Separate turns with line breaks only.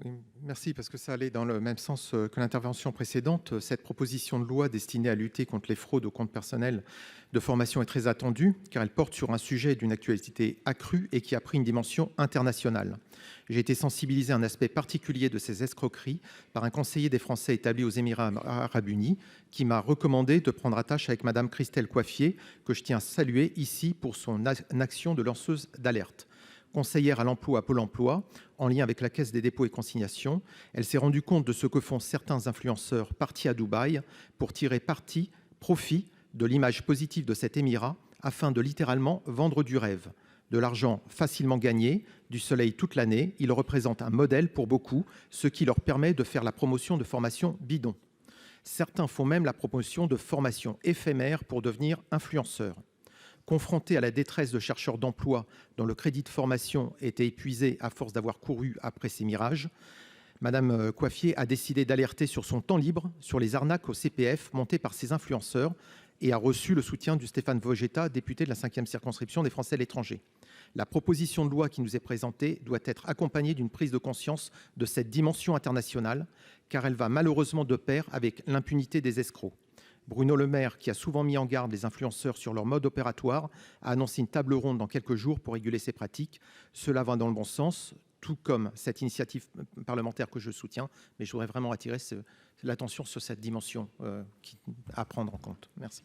Oui, merci, parce que ça allait dans le même sens que l'intervention précédente. Cette proposition de loi destinée à lutter contre les fraudes au compte personnel de formation est très attendue, car elle porte sur un sujet d'une actualité accrue et qui a pris une dimension internationale. J'ai été sensibilisé à un aspect particulier de ces escroqueries par un conseiller des Français établi aux Émirats arabes unis, qui m'a recommandé de prendre attache avec Madame Christelle Coiffier, que je tiens à saluer ici pour son action de lanceuse d'alerte. Conseillère à l'emploi à Pôle emploi, en lien avec la Caisse des dépôts et consignations, elle s'est rendue compte de ce que font certains influenceurs partis à Dubaï pour tirer profit de l'image positive de cet émirat afin de littéralement vendre du rêve. De l'argent facilement gagné, du soleil toute l'année, il représente un modèle pour beaucoup, ce qui leur permet de faire la promotion de formations bidons. Certains font même la promotion de formations éphémères pour devenir influenceurs. Confrontés à la détresse de chercheurs d'emploi dont le crédit de formation était épuisé à force d'avoir couru après ces mirages, Madame Coiffier a décidé d'alerter sur son temps libre sur les arnaques au CPF montées par ces influenceurs et a reçu le soutien du Stéphane Vojetta, député de la 5e circonscription des Français de l'étranger. La proposition de loi qui nous est présentée doit être accompagnée d'une prise de conscience de cette dimension internationale, car elle va malheureusement de pair avec l'impunité des escrocs. Bruno Le Maire, qui a souvent mis en garde les influenceurs sur leur mode opératoire, a annoncé une table ronde dans quelques jours pour réguler ces pratiques. Cela va dans le bon sens, tout comme cette initiative parlementaire que je soutiens, mais je voudrais vraiment attirer l'attention sur cette dimension à prendre en compte. Merci.